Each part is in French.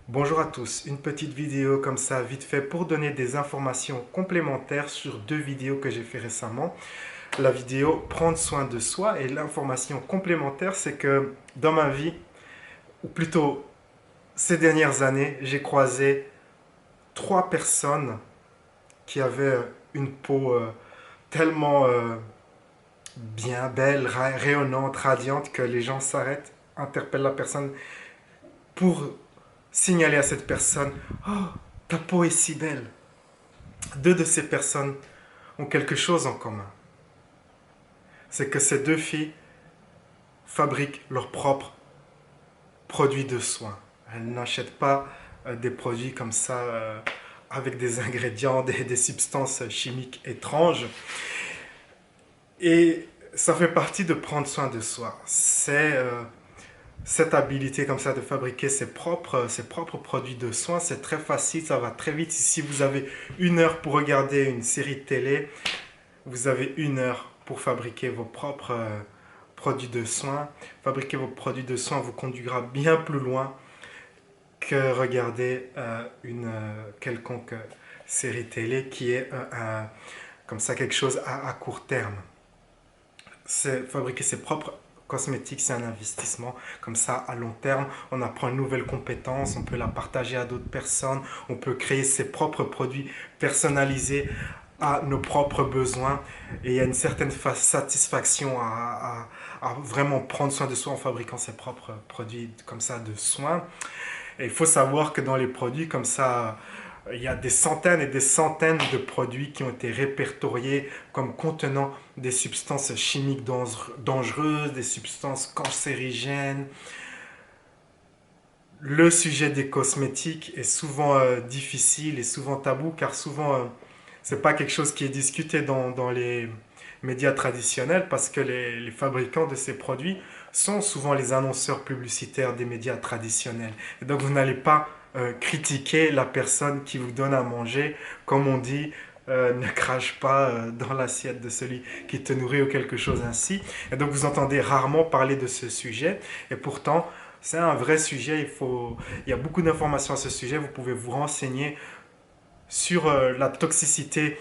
Bonjour à tous, une petite vidéo comme ça vite fait pour donner des informations complémentaires sur deux vidéos que j'ai fait récemment. La vidéo prendre soin de soi et l'information complémentaire c'est que dans ma vie, ou plutôt ces dernières années, j'ai croisé trois personnes qui avaient une peau tellement bien belle, rayonnante, radiante que les gens s'arrêtent, interpellent la personne pour signaler à cette personne: «Oh, ta peau est si belle!» Deux de ces personnes ont quelque chose en commun. C'est que ces deux filles fabriquent leurs propres produits de soins. Elles n'achètent pas des produits comme ça avec des ingrédients, des substances chimiques étranges. Et ça fait partie de prendre soin de soi. C'est cette habilité comme ça de fabriquer ses propres produits de soins. C'est très facile, ça va très vite. Si vous avez 1 heure pour regarder une série de télé, vous avez 1 heure pour fabriquer vos propres produits de soins. Fabriquer vos produits de soins vous conduira bien plus loin que regarder une quelconque série télé qui est comme ça quelque chose à court terme. C'est fabriquer ses propres cosmétiques, c'est un investissement comme ça à long terme. On apprend une nouvelle compétence, on peut la partager à d'autres personnes, on peut créer ses propres produits personnalisés à nos propres besoins, et il y a une certaine satisfaction à vraiment prendre soin de soi en fabriquant ses propres produits comme ça de soins. Et il faut savoir que dans les produits comme ça, il y a des centaines et des centaines de produits qui ont été répertoriés comme contenant des substances chimiques dangereuses, des substances cancérigènes. Le sujet des cosmétiques est souvent difficile et souvent tabou, car souvent c'est pas quelque chose qui est discuté dans les médias traditionnels, parce que les fabricants de ces produits sont souvent les annonceurs publicitaires des médias traditionnels. Et donc vous n'allez pas critiquer la personne qui vous donne à manger, comme on dit, ne crache pas dans l'assiette de celui qui te nourrit ou quelque chose ainsi. Et donc vous entendez rarement parler de ce sujet, et pourtant c'est un vrai sujet. Il y a beaucoup d'informations à ce sujet. Vous pouvez vous renseigner sur la toxicité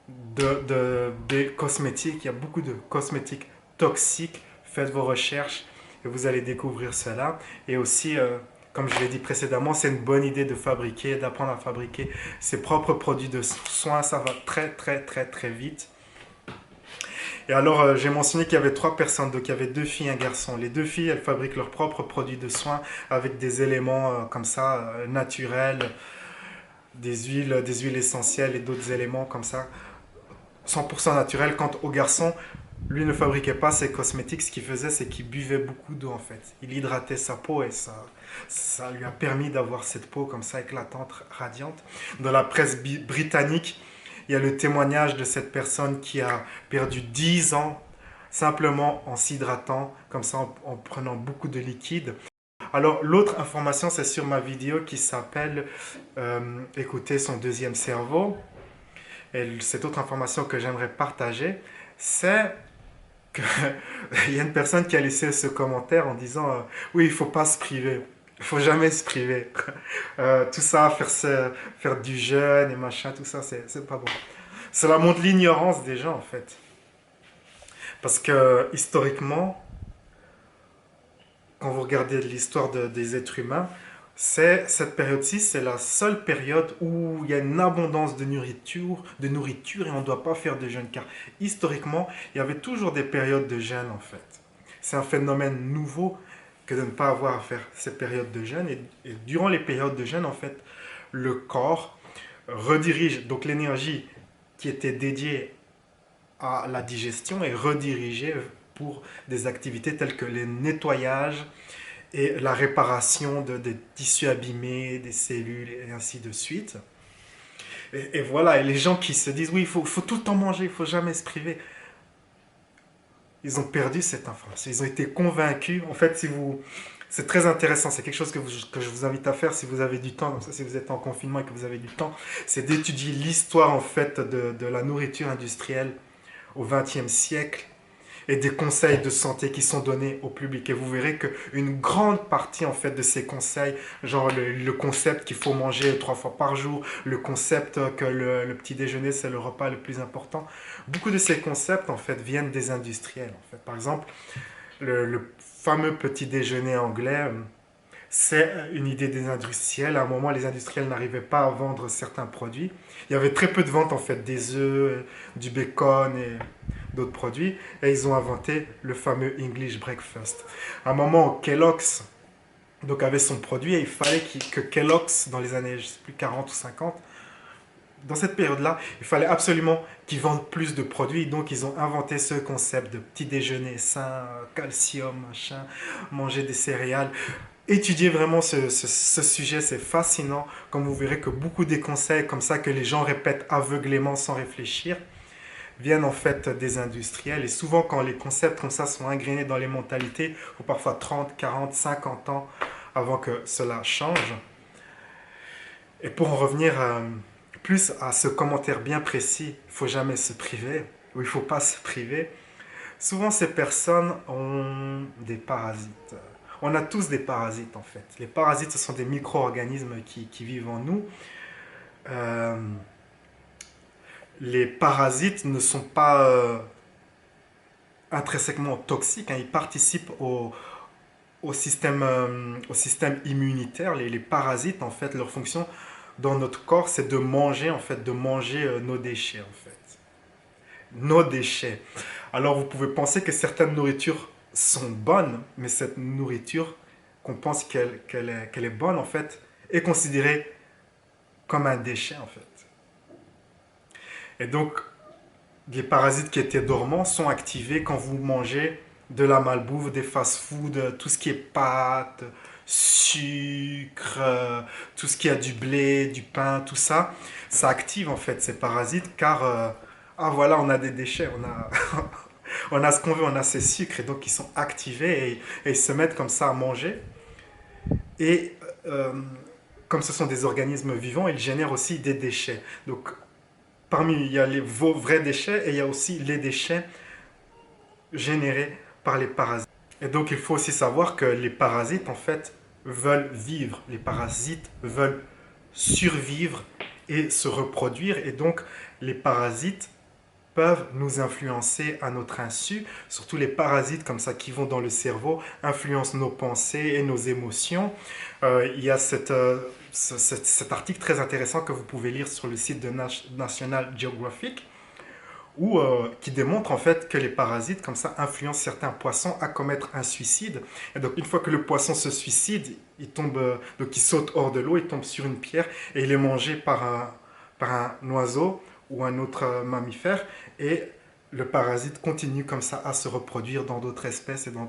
des cosmétiques. Il y a beaucoup de cosmétiques toxiques. Faites vos recherches et vous allez découvrir cela. Et aussi, comme je l'ai dit précédemment, c'est une bonne idée de fabriquer, d'apprendre à fabriquer ses propres produits de soins. Ça va très très très très vite. Et alors, j'ai mentionné qu'il y avait trois personnes, donc il y avait deux filles et un garçon. Les deux filles, elles fabriquent leurs propres produits de soins avec des éléments comme ça, naturels, des huiles essentielles et d'autres éléments comme ça, 100% naturels. Quant au garçon, lui ne fabriquait pas ses cosmétiques, ce qu'il faisait, c'est qu'il buvait beaucoup d'eau en fait. Il hydratait sa peau et ça lui a permis d'avoir cette peau comme ça éclatante, radiante. Dans la presse britannique, il y a le témoignage de cette personne qui a perdu 10 ans simplement en s'hydratant, comme ça en prenant beaucoup de liquide. Alors l'autre information, c'est sur ma vidéo qui s'appelle Écouter son deuxième cerveau. Et cette autre information que j'aimerais partager, c'est qu'il y a une personne qui a laissé ce commentaire en disant oui, il ne faut pas se priver. Il ne faut jamais se priver. Tout ça, faire du jeûne et machin, tout ça, c'est pas bon. Cela montre l'ignorance des gens, en fait. Parce que, historiquement, quand vous regardez l'histoire des êtres humains, cette période-ci, c'est la seule période où il y a une abondance de nourriture et on ne doit pas faire de jeûne. Car historiquement, il y avait toujours des périodes de jeûne, en fait. C'est un phénomène nouveau que de ne pas avoir à faire ces périodes de jeûne. Et durant les périodes de jeûne, en fait, le corps redirige, donc l'énergie qui était dédiée à la digestion est redirigée pour des activités telles que les nettoyages et la réparation des tissus abîmés, des cellules et ainsi de suite. Et voilà, et les gens qui se disent oui, il faut tout le temps manger, il ne faut jamais se priver, ils ont perdu cette information. Ils ont été convaincus. En fait, c'est très intéressant. C'est quelque chose que je vous invite à faire si vous avez du temps. Comme ça, si vous êtes en confinement et que vous avez du temps, c'est d'étudier l'histoire en fait de la nourriture industrielle au XXe siècle. et des conseils de santé qui sont donnés au public. Et vous verrez qu'une grande partie en fait de ces conseils, genre le concept qu'il faut manger 3 fois par jour, le concept que le petit déjeuner c'est le repas le plus important, beaucoup de ces concepts en fait viennent des industriels. En fait. Par exemple, le fameux petit déjeuner anglais, c'est une idée des industriels. À un moment, les industriels n'arrivaient pas à vendre certains produits. Il y avait très peu de ventes en fait des œufs, du bacon et d'autres produits. Et ils ont inventé le fameux English breakfast. À un moment, Kellogg's donc, avait son produit et il fallait que Kellogg's, dans les années je sais plus, 40 ou 50, dans cette période-là, il fallait absolument qu'ils vendent plus de produits. Donc, ils ont inventé ce concept de petit déjeuner sain, calcium, machin, manger des céréales. Étudier vraiment ce sujet, c'est fascinant. Comme vous verrez que beaucoup des conseils comme ça que les gens répètent aveuglément sans réfléchir viennent en fait des industriels. Et souvent, quand les concepts comme ça sont ingrénés dans les mentalités, il faut parfois 30, 40, 50 ans avant que cela change. Et pour en revenir plus à ce commentaire bien précis, il ne faut jamais se priver, ou il ne faut pas se priver, souvent ces personnes ont des parasites. On a tous des parasites en fait. Les parasites, ce sont des micro-organismes qui vivent en nous. Euh, les parasites ne sont pas intrinsèquement toxiques, hein. Ils participent au système immunitaire. Les parasites, en fait, leur fonction dans notre corps, c'est de manger, en fait, de manger nos déchets, en fait. Nos déchets. Alors, vous pouvez penser que certaines nourritures sont bonnes, mais cette nourriture, qu'on pense qu'elle est bonne, en fait, est considérée comme un déchet, en fait. Et donc, les parasites qui étaient dormants sont activés quand vous mangez de la malbouffe, des fast-food, tout ce qui est pâtes, sucre, tout ce qui a du blé, du pain, tout ça, ça active en fait ces parasites car ah voilà, on a des déchets, on a ce qu'on veut, on a ces sucres et donc ils sont activés et ils se mettent comme ça à manger et comme ce sont des organismes vivants, ils génèrent aussi des déchets. Donc parmi il y a vos vrais déchets et il y a aussi les déchets générés par les parasites. Et donc il faut aussi savoir que les parasites en fait veulent vivre, les parasites veulent survivre et se reproduire et donc les parasites peuvent nous influencer à notre insu, surtout les parasites comme ça qui vont dans le cerveau, influencent nos pensées et nos émotions. Il y a cet article très intéressant que vous pouvez lire sur le site de National Geographic qui démontre en fait que les parasites comme ça influencent certains poissons à commettre un suicide. Et donc une fois que le poisson se suicide, il tombe, donc il saute hors de l'eau, il tombe sur une pierre et il est mangé par un oiseau ou un autre mammifère et le parasite continue comme ça à se reproduire dans d'autres espèces et dans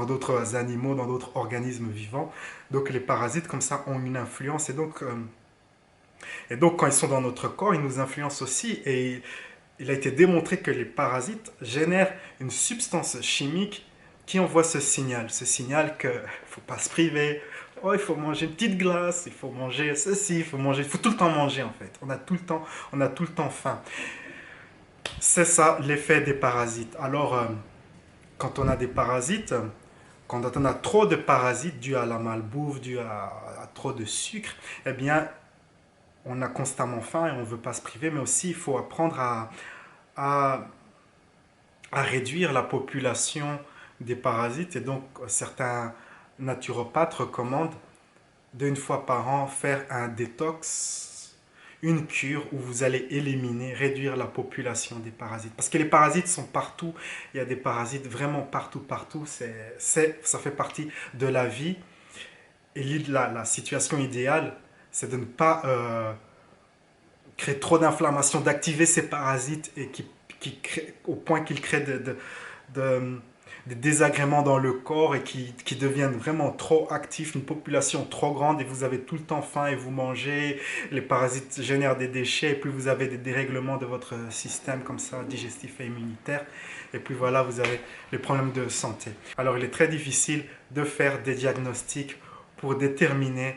d'autres animaux, dans d'autres organismes vivants. Donc les parasites comme ça ont une influence et donc, quand ils sont dans notre corps, ils nous influencent aussi. Et il a été démontré que les parasites génèrent une substance chimique qui envoie ce signal qu'il ne faut pas se priver. Oh, il faut manger une petite glace, il faut manger ceci, il faut tout le temps manger en fait. On a tout le temps faim. C'est ça l'effet des parasites. Alors, quand on a des parasites, quand on a trop de parasites dus à la malbouffe, dû à trop de sucre, eh bien, on a constamment faim et on ne veut pas se priver, mais aussi il faut apprendre à, à réduire la population des parasites. Et donc, certains naturopathes recommandent d'une fois par an faire un détox, une cure où vous allez éliminer, réduire la population des parasites. Parce que les parasites sont partout, il y a des parasites vraiment partout. Ça fait partie de la vie. Et la situation idéale, c'est de ne pas créer trop d'inflammation, d'activer ces parasites et au point qu'ils créent des désagréments dans le corps et qui deviennent vraiment trop actifs, une population trop grande et vous avez tout le temps faim et vous mangez, les parasites génèrent des déchets et puis vous avez des dérèglements de votre système comme ça, digestif et immunitaire et puis voilà, vous avez les problèmes de santé. Alors il est très difficile de faire des diagnostics pour déterminer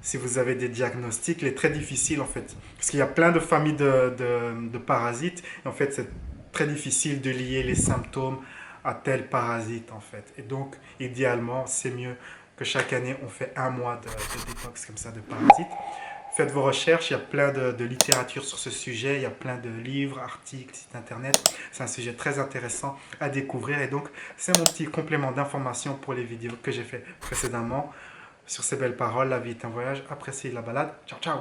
si vous avez des diagnostics. Il est très difficile en fait, parce qu'il y a plein de familles de parasites. Et en fait, très difficile de lier les symptômes à tel parasite en fait. Et donc, idéalement, c'est mieux que chaque année, on fait un mois de détox comme ça de parasites. Faites vos recherches, il y a plein de littérature sur ce sujet, il y a plein de livres, articles, sites internet. C'est un sujet très intéressant à découvrir et donc c'est mon petit complément d'information pour les vidéos que j'ai fait précédemment. Sur ces belles paroles, la vie est un voyage, appréciez la balade. Ciao ciao.